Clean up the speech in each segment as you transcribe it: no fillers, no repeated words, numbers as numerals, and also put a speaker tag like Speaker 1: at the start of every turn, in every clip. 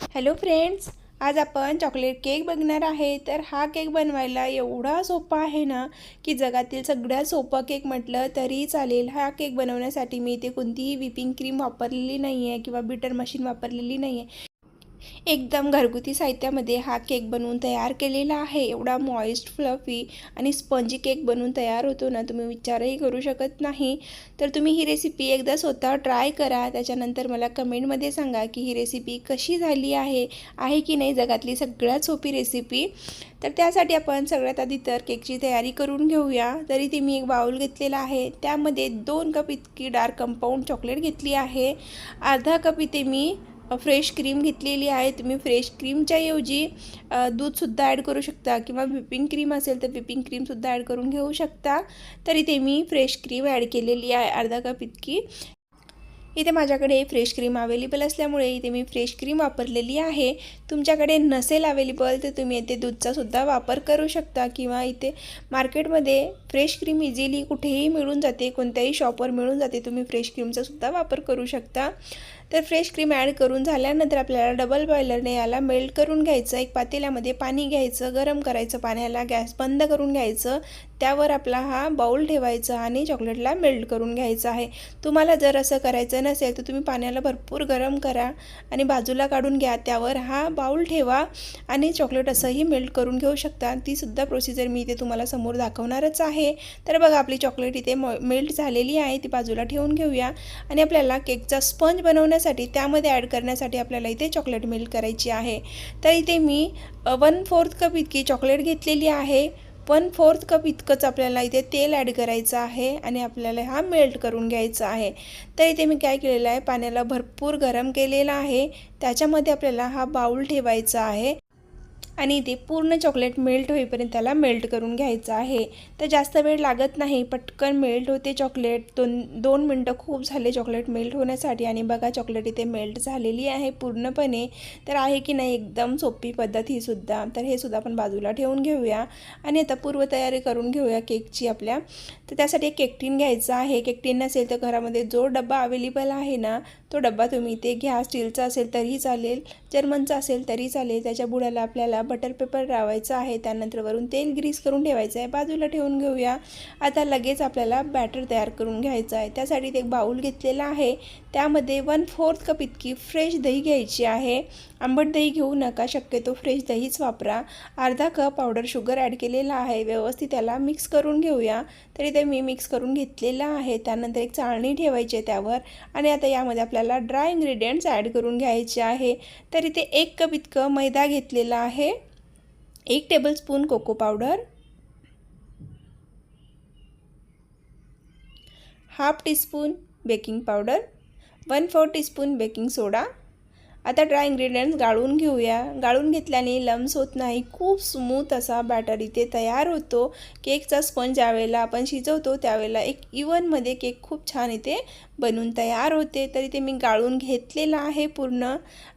Speaker 1: Hello friends, आज आपण chocolate cake बघणार आहे। तर हा केक बनवायला एवढा सोपा आहे ना की जगातील सगळ्यात सोपा केक म्हटलं तरी चालेल। हा केक बनवण्यासाठी मी इथे कोणतीही व्हिपिंग क्रीम वापरलेली नाही आहे किंवा बीटर मशीन वापरलेली नाही आहे। एकदम घरगुती साहित्यामध्ये हा केक बनवून तयार केलेला आहे। एवढा मॉइस्ट, फ्लफी आणि स्पंजी केक बनवून तयार होतो ना, तुम्ही विचारही करू शकत नाही। तर तुम्ही ही रेसिपी एकदा स्वतः ट्राय करा, त्याच्यानंतर मला कमेंटमध्ये सांगा की ही रेसिपी कशी झाली आहे की नाही जगातली सगळ्यात सोपी रेसिपी। तर त्यासाठी आपण सगळ्यात आधी तर केकची तयारी करून घेऊया। तरी ते मी एक बाउल घेतलेला आहे, त्यामध्ये 2 कप इतकी डार्क कंपाऊंड चॉकलेट घेतली आहे। अर्धा कप इथे मी फ्रेश क्रीम घेतलेली आहे। तुम्ही फ्रेश क्रीमच्या ऐवजी दूधसुद्धा ॲड करू शकता किंवा व्हिपिंग क्रीम असेल तर व्हिपिंग क्रीमसुद्धा ॲड करून घेऊ शकता। तर इथे मी फ्रेश क्रीम ॲड केलेली आहे अर्धा कप इतकी। इथे माझ्याकडे फ्रेश क्रीम अवेलेबल असल्यामुळे इथे मी फ्रेश क्रीम वापरलेली आहे। तुमच्याकडे नसेल अवेलेबल तर तुम्ही इथे दूधचासुद्धा वापर करू शकता किंवा इथे मार्केटमध्ये फ्रेश क्रीम इझिली कुठेही मिळून जाते, कोणत्याही शॉपवर मिळून जाते। तुम्ही फ्रेश क्रीमचासुद्धा वापर करू शकता। तर फ्रेश क्रीम ॲड करून झाल्यानंतर आपल्याला डबल बॉयलरने याला मेल्ट करून घ्यायचं। एक पातेल्यामध्ये पाणी घ्यायचं, गरम करायचं पाण्याला, गॅस बंद करून घ्यायचं, त्यावर आपला हा बाउल ठेवायचा आणि चॉकलेटला मेल्ट करून घ्यायचं आहे। तुम्हाला जर असं करायचं नसेल तर तुम्ही पाण्याला भरपूर गरम करा आणि बाजूला काढून घ्या, त्यावर हा बाउल ठेवा आणि चॉकलेट असंही मेल्ट करून घेऊ शकता। तीसुद्धा प्रोसिजर मी इथे तुम्हाला समोर दाखवणारच आहे। तर बघा, आपली चॉकलेट इथे मेल्ट झालेली आहे, ती बाजूला ठेवून घेऊया। आणि आपल्याला केकचा स्पंज बनवण्यासाठी त्यामध्ये ॲड करण्यासाठी आपल्याला इथे चॉकलेट मेल्ट करायची आहे। तर इथे मी 1/4 कप इतकी चॉकलेट घेतलेली आहे। 1/4 कप इतकंच आपल्याला इथे तेल ॲड करायचं आहे आणि आपल्याला हा मेल्ट करून घ्यायचा आहे। तर इथे मी काय केलेलं आहे, पाण्याला भरपूर गरम केलेलं आहे, त्याच्यामध्ये आपल्याला हा बाउल ठेवायचा आहे आणि इथे पूर्ण चॉकलेट मेल्ट होईपर्यंत त्याला मेल्ट करून घ्यायचं आहे। तर जास्त वेळ लागत नाही, पटकन मेल्ट होते चॉकलेट। 2 मिनटं खूप झाले चॉकलेट मेल्ट होण्यासाठी आणि बघा चॉकलेट इथे मेल्ट झालेली आहे पूर्णपणे। तर आहे की नाही एकदम सोपी पद्धत ही सुद्धा। तर हे सुद्धा आपण बाजूला ठेवून घेऊया आणि आता पूर्वतयारी करून घेऊया केकची आपल्या। तर त्यासाठी एक केक टीन घ्यायचा आहे। केक टीन नसेल तर घरामध्ये जो डब्बा अवेलेबल आहे ना, तो डब्बा तुम्ही इथे घ्या। स्टीलचा असेल तरीही चालेल, जर्मनचा असेल तरी चालेल। त्याच्या बुडाला आपल्याला बटर पेपर लावायचा आहे, त्यानंतर वरून तेल ग्रीस करून ठेवायचं आहे, बाजूला ठेवून घेऊया। आता लगेच आपल्याला बॅटर तयार करून घ्यायचं आहे। त्यासाठी एक बाउल घेतलेला आहे, त्यामध्ये 1/4 कप इतकी फ्रेश दही घ्यायची आहे। आंबट दही घेऊ नका, शक्यतो फ्रेश दहीच वापरा। अर्धा कप पावडर शुगर ॲड केलेला आहे, व्यवस्थित त्याला मिक्स करून घेऊया। तर इथे मी मिक्स करून घेतलेला आहे। त्यानंतर एक चाळणी ठेवायची आहे त्यावर आणि आता यामध्ये आपल्याला ड्राय इंग्रेडियंट्स ॲड करून घ्यायचे आहे। तर इथे 1 कप इतकं मैदा घेतलेला आहे, 1 tablespoon cocoa powder, 1/2 teaspoon baking powder, 1/4 teaspoon baking soda. आता ड्राय इंग्रेडियंट्स गाळून घेऊया। गाळून घेतल्याने लम्स होत नाही, खूप स्मूथ असा बॅटर इथे तयार होतो। केकचा स्पंज ज्यावेळेला आपण शिजवतो त्यावेळेला एक इव्हनमध्ये केक खूप छान इथे बनून तयार होते। तर इथे मी गाळून घेतलेला आहे पूर्ण।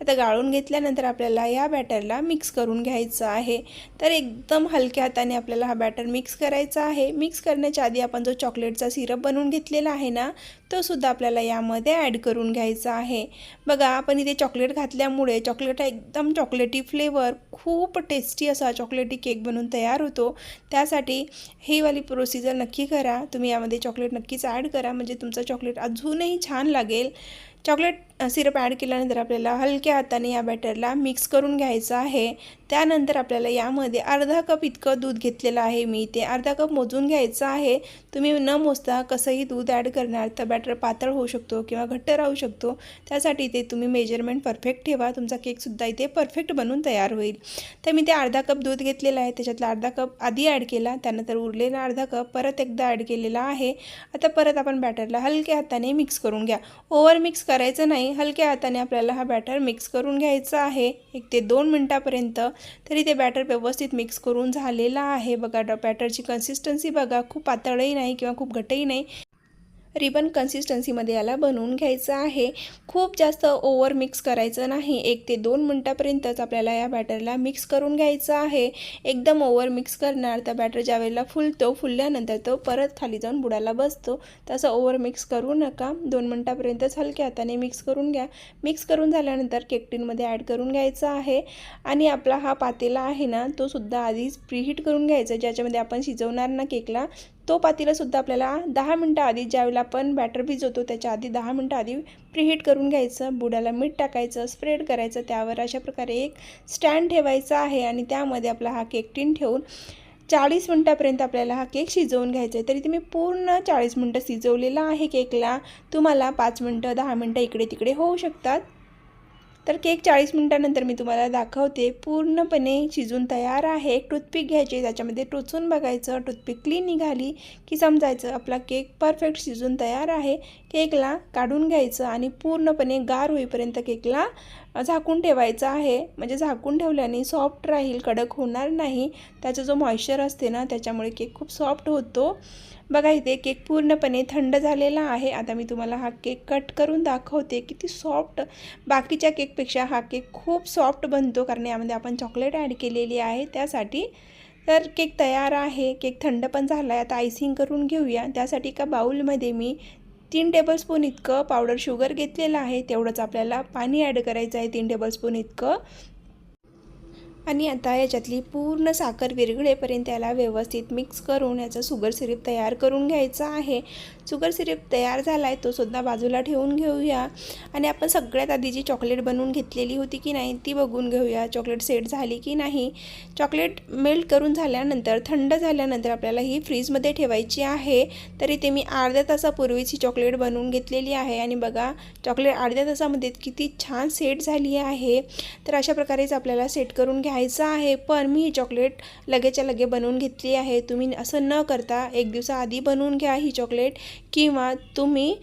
Speaker 1: आता गाळून घेतल्यानंतर आपल्याला या बॅटरला मिक्स करून घ्यायचं आहे। तर एकदम हलक्या हाताने आपल्याला हा बॅटर मिक्स करायचा आहे। मिक्स करण्याच्या आधी आपण जो चॉकलेटचा सिरप बनवून घेतलेला आहे ना, तो सुद्धा आपल्याला यामध्ये ॲड करून घ्यायचा आहे। बघा, आपण इथे चॉकलेट घातल्यामुळे चॉकलेट एकदम चॉकलेटी फ्लेवर, खूप टेस्टी असा चॉकलेटी केक बनून तयार होतो। त्यासाठी ही वाली प्रोसिजर नक्की करा, तुम्ही यामध्ये चॉकलेट नक्कीच ॲड करा, म्हणजे तुमचं चॉकलेट अजूनही छान लागेल। चॉकलेट सिरप ॲड केल्यानंतर आपल्याला हलक्या हाताने या बॅटरला मिक्स करून घ्यायचं आहे। त्यानंतर आपल्याला यामध्ये अर्धा कप इतकं दूध घेतलेलं आहे मी इथे, अर्धा कप मोजून घ्यायचं आहे। तुम्ही न मोजता कसंही दूध ॲड करणार तर बॅटर पातळ होऊ शकतो किंवा घट्ट राहू शकतो, त्यासाठी इथे तुम्ही मेजरमेंट परफेक्ट ठेवा, तुमचा केकसुद्धा इथे परफेक्ट बनून तयार होईल। तर मी ते अर्धा कप दूध घेतलेलं आहे, त्याच्यातला अर्धा कप आधी ॲड केला, त्यानंतर उरलेला अर्धा कप परत एकदा ॲड केलेला आहे। आता परत आपण बॅटरला हलक्या हाताने मिक्स करून घ्या, ओव्हर मिक्स करायचं नाही, हलक्या हाताने आपल्याला हा बॅटर मिक्स करून घ्यायचा आहे 1 ते 2 मिनटापर्यंत। तरी ते बॅटर व्यवस्थित मिक्स करून झालेला आहे। बघा, बॅटरची कन्सिस्टन्सी बघा, खूप पातळही नाही किंवा खूप घट्टही नाही, रिबन कन्सिस्टन्सीमध्ये याला बनवून घ्यायचं आहे। खूप जास्त ओव्हर मिक्स करायचं नाही। 1 ते 2 मिनटापर्यंतच आपल्याला या बॅटरला मिक्स करून घ्यायचं आहे। एकदम ओव्हर मिक्स करणार तर बॅटर ज्यावेळेला फुलतो, फुलल्यानंतर तो परत खाली जाऊन बुडाला बसतो। तसं ओव्हर मिक्स करू नका। 2 मिनटापर्यंतच हलक्या हाताने मिक्स करून घ्या। मिक्स करून झाल्यानंतर केक टिनमध्ये ॲड करून घ्यायचं आहे आणि आपला हा पातेला आहे ना, तो सुद्धा आधीच प्रीहीट करून घ्यायचा, ज्याच्यामध्ये आपण शिजवणार ना केकला। तो पातेलासुद्धा आपल्याला 10 मिनटं आधी, ज्यावेळेला आपण बॅटर भिजवतो त्याच्या आधी 10 मिनटं आधी प्रीहीट करून घ्यायचं। बुडाला मीठ टाकायचं, स्प्रेड करायचं, त्यावर अशा प्रकारे एक स्टँड ठेवायचा आहे आणि त्यामध्ये आपला हा केक टिन ठेवून 40 मिनटापर्यंत आपल्याला हा केक शिजवून घ्यायचा आहे। तरी तुम्ही पूर्ण 40 मिनटं शिजवलेला आहे केकला। तुम्हाला 5 मिनटं 10 मिनटं इकडे तिकडे होऊ शकतात। तर केक 40 मिनटानंतर मी तुम्हाला दाखवते, पूर्णपणे शिजून तयार आहे। एक टूथपिक घ्यायची, त्याच्यामध्ये टोचून बघायचं, टूथपिक क्लीन निघाली की समजायचं आपला केक परफेक्ट शिजून तयार आहे। केकला काढून घ्यायचं आणि पूर्णपणे गार होईपर्यंत केकला झाकून ठेवायचं आहे। म्हणजे झाकून ठेवल्याने सॉफ्ट राहील, कडक होणार नाही। त्याचा जो मॉइश्चर असते ना, त्याच्यामुळे केक खूप सॉफ्ट होतो। बघा इथे केक पूर्णपणे थंड झालेला आहे। आता मी तुम्हाला हा केक कट करून दाखवते, किती सॉफ्ट, बाकीच्या केकपेक्षा हा केक खूप सॉफ्ट बनतो, कारण यामध्ये आपण चॉकलेट ॲड केलेली आहे त्यासाठी। तर केक तयार आहे, केक थंड पण झाला आहे। आता आयसिंग करून घेऊया। त्यासाठी एका बाउलमध्ये मी 3 टेबलस्पून इतकं पावडर शुगर घेतलेलं आहे। तेवढंच आपल्याला पाणी ॲड करायचं आहे, 3 टेबलस्पून इतकं। आणि आता याच्यातली पूर्ण साखर विरघळेपर्यंत याला व्यवस्थित मिक्स करून याचा शुगर सिरप तयार करून घ्यायचा आहे। शुगर सिरप तयार झाला आहे, तो सुद्धा बाजूला ठेवून घेऊया आणि आपण सगळ्यात आधी जी चॉकलेट बनवून घेतलेली होती की नाही ती बघून घेऊया, चॉकलेट सेट झाली की नाही। चॉकलेट मेल्ट करून झाल्यानंतर, थंड झाल्यानंतर आपल्याला ही फ्रीजमध्ये ठेवायची आहे। तरी ते मी अर्ध्या तासापूर्वीच ही चॉकलेट बनवून घेतलेली आहे आणि बघा चॉकलेट अर्ध्या तासामध्ये किती छान सेट झाली आहे। तर अशा प्रकारेच आपल्याला सेट करून घ्यायचं आहे। पण मी ही चॉकलेट लगेच्या लगे बनवून घेतली आहे। तुम्ही असं न करता 1 दिवसाआधी बनवून घ्या ही चॉकलेट, किंवा तुम्ही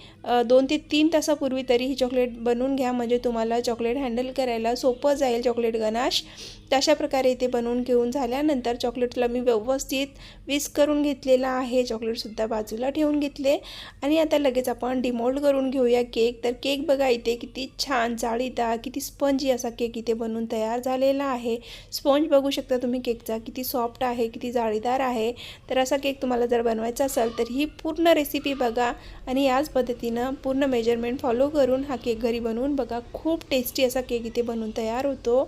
Speaker 1: 2 ते 3 तासापूर्वी तरी ही चॉकलेट बनवून घ्या, म्हणजे तुम्हाला चॉकलेट हँडल करायला सोपं जाईल, चॉकलेट गनाश। तशा प्रकारे ते बनवून घेऊन झाल्यानंतर चॉकलेटला मी व्यवस्थित विस्क करून घेतलेला आहे। चॉकलेटसुद्धा बाजूला ठेवून घेतले आणि आता लगेच आपण डिमोल्ड करून घेऊया केक। तर केक बघा इथे किती छान जाळीदार, किती स्पंजी असा केक इथे बनवून तयार झालेला आहे। स्पंज बघू शकता तुम्ही केकचा, किती सॉफ्ट आहे, किती जाळीदार आहे। तर असा केक तुम्हाला जर बनवायचा असेल तर ही पूर्ण रेसिपी बघा आणि याच पद्धतीनं पूर्ण मेजरमेंट फॉलो करून हा केक घरी बनवून बघा। खूप टेस्टी असा केक इथे बनवून तयार होतो।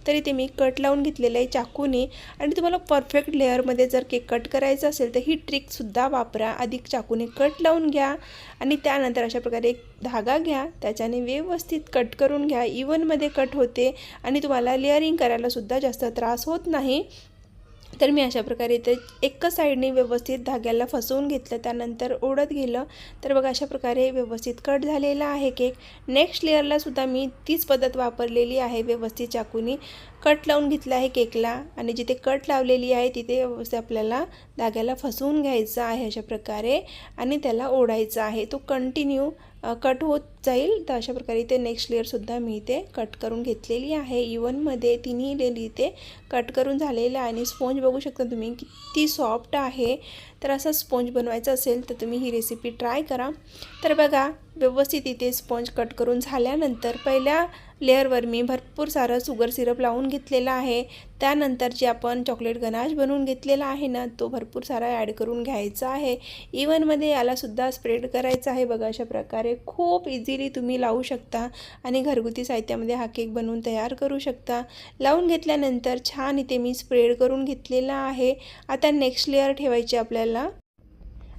Speaker 1: तरी ते मी कट लावून घेतलेलं आहे चाकूने, आणि तुम्हाला परफेक्ट लेअरमध्ये जर केक कट करायचा असेल तर ही ट्रिकसुद्धा वापरा। आधी चाकूने कट लावून घ्या आणि त्यानंतर अशा प्रकारे एक धागा घ्या, त्याच्याने व्यवस्थित कट करून घ्या। इव्हनमध्ये कट होते आणि तुम्हाला लेअरिंग करायलासुद्धा जास्त त्रास होत नाही। तर मी अशा प्रकारे इथे एकच साईडने व्यवस्थित धाग्याला फसवून घेतलं, त्यानंतर ओढत गेलं। तर बघा अशा प्रकारे व्यवस्थित कट झालेला आहे केक। नेक्स्ट लेअरलासुद्धा मी तीच पद्धत वापरलेली आहे, व्यवस्थित चाकूने कट लावून घेतला आहे केकला आणि जिथे कट लावलेली आहे तिथे व्यवस्थित आपल्याला धाग्याला फसवून घ्यायचं आहे अशा प्रकारे आणि त्याला ओढायचं आहे। तो कंटिन्यू कट होत जाईल। तर अशा प्रकारे इथे नेक्स्ट लेअरसुद्धा मी इथे कट करून घेतलेली आहे। इव्हनमध्ये तिन्ही लेअर इथे कट करून झालेलं आहे आणि स्पॉंज बघू शकता तुम्ही किती सॉफ्ट आहे। तर असा स्पॉंज बनवायचा असेल तर तुम्ही ही रेसिपी ट्राय करा। तर बघा व्यवस्थित इथे स्पॉंज कट करून झाल्यानंतर पहिल्या लेअरवर मी भरपूर सारं शुगर सिरप लावून घेतलेलं आहे। त्यानंतर जे आपण चॉकलेट गनाश बनवून घेतलेला आहे ना, तो भरपूर सारा ॲड करून घ्यायचा आहे। इव्हनमध्ये यालासुद्धा स्प्रेड करायचा आहे। बघा अशा प्रकारे खूप इझिली तुम्ही लावू शकता आणि घरगुती साहित्यामध्ये हा केक बनवून तयार करू शकता। लावून घेतल्यानंतर छान इथे मी स्प्रेड करून घेतलेला आहे। आता नेक्स्ट लेअर ठेवायची आपल्याला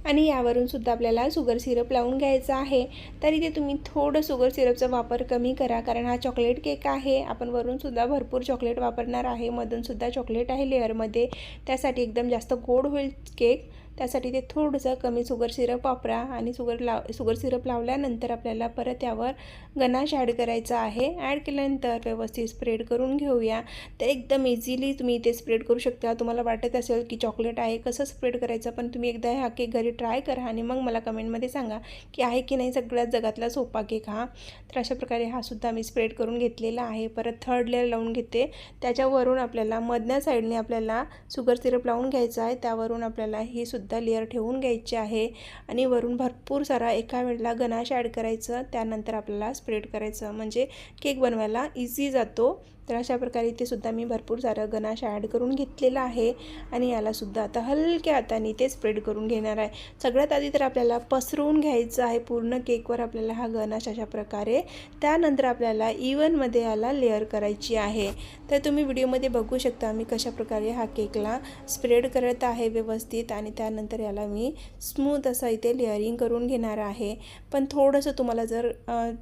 Speaker 1: आणि यावरून सुद्धा आपल्याला शुगर सिरप लावून घ्यायचा आहे। तर इथे तुम्ही थोडं शुगर सिरपचा वापर कमी करा, कारण हा चॉकलेट केक आहे। आपण वरूनसुद्धा भरपूर चॉकलेट वापरणार आहे, मधूनसुद्धा चॉकलेट आहे लेअरमध्ये, त्यासाठी एकदम जास्त गोड होईल केक। त्यासाठी ते थोडंसं कमी शुगर सिरप वापरा आणि शुगर सिरप लावल्यानंतर आपल्याला परत यावर गनाश ॲड करायचा आहे। ॲड केल्यानंतर व्यवस्थित स्प्रेड करून घेऊया। तर एकदम इझिली तुम्ही इथे स्प्रेड करू शकता। तुम्हाला वाटत असेल की चॉकलेट आहे कसं स्प्रेड करायचं, पण तुम्ही एकदा हा केक घरी ट्राय करा आणि मग मला कमेंटमध्ये सांगा की आहे की नाही सगळ्यात जगातला सोपा केक हा। तर अशा प्रकारे हा सुद्धा मी स्प्रेड करून घेतलेला आहे। परत थर्ड लेअर लावून घेते, त्याच्यावरून आपल्याला मधल्या साईडने आपल्याला शुगर सिरप लावून घ्यायचा आहे, त्यावरून आपल्याला ही सुद्धा सुद्धा लेअर ठेवून घ्यायची आहे आणि वरून भरपूर सारा एका वेळेला गनाश ॲड करायचं, त्यानंतर आपल्याला स्प्रेड करायचं, म्हणजे केक बनवायला इझी जातो। तर अशा प्रकारे इथे सुद्धा मी भरपूर सारं गनाश ॲड करून घेतलेला आहे आणि याला सुद्धा आता हलक्या हाताने ते स्प्रेड करून घेणार आहे। सगळ्यात आधी तर आपल्याला पसरवून घ्यायचं आहे पूर्ण केकवर आपल्याला हा गनाश अशा प्रकारे। त्यानंतर आपल्याला इव्हनमध्ये याला लेअर करायची आहे। तर तुम्ही व्हिडिओमध्ये बघू शकता मी कशा प्रकारे हा केकला स्प्रेड करत आहे व्यवस्थित आणि त्यानंतर याला मी स्मूथ असं इथे लेअरिंग करून घेणार आहे। पण थोडंसं तुम्हाला जर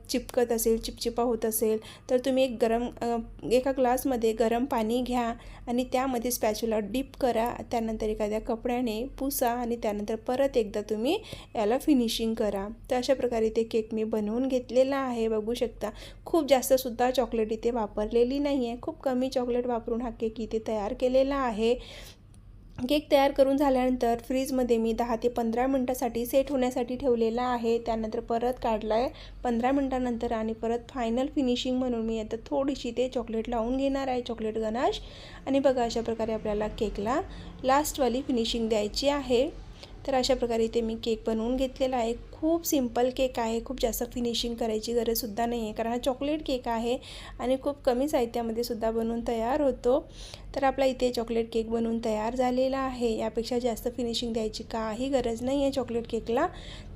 Speaker 1: चिपकत असेल, चिपचिपा होत असेल तर तुम्ही एका ग्लासमध्ये गरम पाणी घ्या आणि त्यामध्ये स्पॅच्युला डिप करा, त्यानंतर एखाद्या कपड्याने पुसा आणि त्यानंतर परत एकदा तुम्ही याला फिनिशिंग करा। तर अशा प्रकारे ते केक मी बनवून घेतलेला आहे। बघू शकता खूप जास्त सुद्धा चॉकलेट इथे वापरलेली नाही आहे, खूप कमी चॉकलेट वापरून हा केक इथे तयार केलेला आहे। केक तयार करून झाल्यानंतर फ्रीजमध्ये मी 10 ते 15 मिनटासाठी सेट होण्यासाठी ठेवलेला आहे। त्यानंतर परत काढला आहे 15 मिनटानंतर आणि परत फायनल फिनिशिंग म्हणून मी आता थोडीशी ते चॉकलेट लावून घेणार आहे, चॉकलेट गनाश। आणि बघा अशा प्रकारे आपल्याला केकला लास्टवाली फिनिशिंग द्यायची आहे। तर अशा प्रकारे इथे मी केक बनवून घेतलेला आहे। खूप सिंपल केक आहे, खूप जास्त फिनिशिंग करायची गरजसुद्धा नाही आहे, कारण हा चॉकलेट केक आहे आणि खूप कमी साहित्यामध्ये सुद्धा बनवून तयार होतो। तर आपला इथे चॉकलेट केक बनवून तयार झालेला आहे। यापेक्षा जास्त फिनिशिंग द्यायची काही गरज नाही आहे चॉकलेट केकला।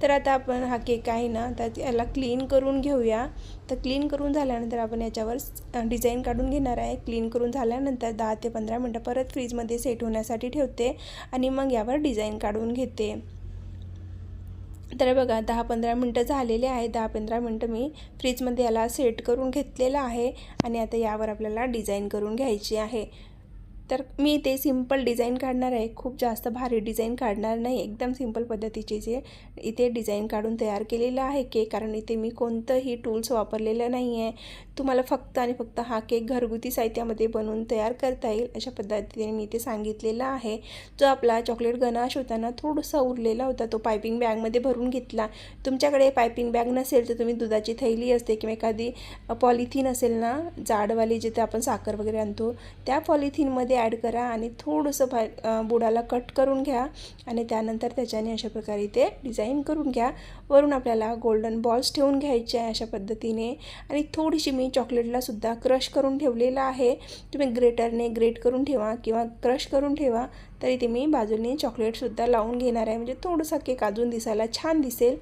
Speaker 1: तर आता आपण हा केक आहे ना तर याला क्लीन करून घेऊया। तर क्लीन करून झाल्यानंतर आपण याच्यावर डिझाईन काढून घेणार आहे। क्लीन करून झाल्यानंतर 10 ते 15 मिनटं परत फ्रीजमध्ये सेट होण्यासाठी ठेवते आणि मग यावर डिझाईन काढून घेते। तर बघा 10-15 मिनटं झालेले आहे। 10-15 मिनटं मी फ्रीजमध्ये याला सेट करून घेतलेलं आहे आणि आता यावर आपल्याला डिझाईन करून घ्यायची आहे। तर मी ते सिंपल डिझाईन काढणार आहे, खूप जास्त भारी डिझाईन काढणार नाही, एकदम सिंपल पद्धतीचे जे इथे डिझाईन काढून तयार केलेलं आहे केक, कारण इथे मी कोणतंही टूल्स वापरलेलं नाही आहे। तुम्हाला फक्त आणि फक्त हा केक घरगुती साहित्यामध्ये बनवून तयार करता येईल अशा पद्धतीने मी इथे सांगितलेलं आहे। जो आपला चॉकलेट गनाश होता ना थोडासा उरलेला होता, तो पायपिंग बॅगमध्ये भरून घेतला। तुमच्याकडे पायपिंग बॅग नसेल तर तुम्ही दुधाची थैली असते किंवा एखादी पॉलिथिन असेल ना जाडवाली, जिथे आपण साखर वगैरे आणतो, त्या पॉलिथिनमध्ये ॲड करा आणि थोडंसं बुडाला कट करून घ्या आणि त्यानंतर त्याच्याने अशा प्रकारे ते डिझाईन करून घ्या। वरून आपल्याला गोल्डन बॉल्स ठेवून घ्यायचे आहे अशा पद्धतीने आणि थोडीशी मी चॉकलेटला सुद्धा क्रश करून ठेवलेलं आहे। तुम्ही ग्रेटरने ग्रेट करून ठेवा किंवा क्रश करून ठेवा, तरी ते मी बाजूने चॉकलेटसुद्धा लावून घेणार आहे, म्हणजे थोडासा केक अजून दिसायला छान दिसेल।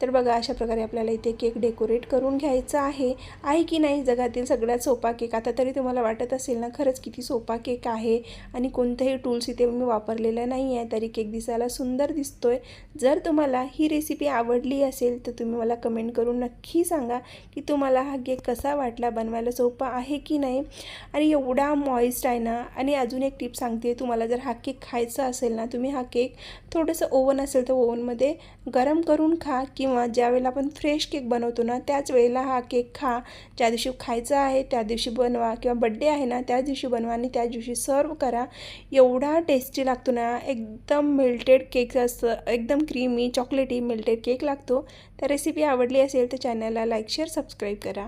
Speaker 1: तर बघा अशा प्रकारे आपल्याला इथे केक डेकोरेट करून घ्यायचा आहे की नाही जगातील सगळ्यात सोपा केक। आता तरी तुम्हाला वाटत असेल ना खरंच किती सोपा केक आहे आणि कोणतेही टूल्स इथे मी वापरलेलं नाही आहे, तरी केक दिसायला सुंदर दिसतोय। जर तुम्हाला ही रेसिपी आवडली असेल तर तुम्ही मला कमेंट करून नक्की सांगा की तुम्हाला हा केक कसा वाटला, बनवायला सोपा आहे की नाही आणि एवढा मॉइस्ट आहे ना। आणि अजून एक टिप सांगते, तुम्हाला जर हा केक खायचा असेल ना, तुम्ही हा केक थोडंसं ओव्हन असेल तर ओव्हनमध्ये गरम करून खा किंवा ज्यावेळेला आपण फ्रेश केक बनवतो ना त्याच वेळेला हा केक खा। ज्या दिवशी खायचा आहे त्या दिवशी बनवा किंवा बड्डे आहे ना त्या दिवशी बनवा आणि त्या दिवशी सर्व करा। एवढा टेस्टी लागतो ना, एकदम मेल्टेड केक असतं, एकदम क्रीमी चॉकलेटी मेल्टेड केक लागतो। तर रेसिपी आवडली असेल तर चॅनलला लाईक, शेअर, सबस्क्राईब करा।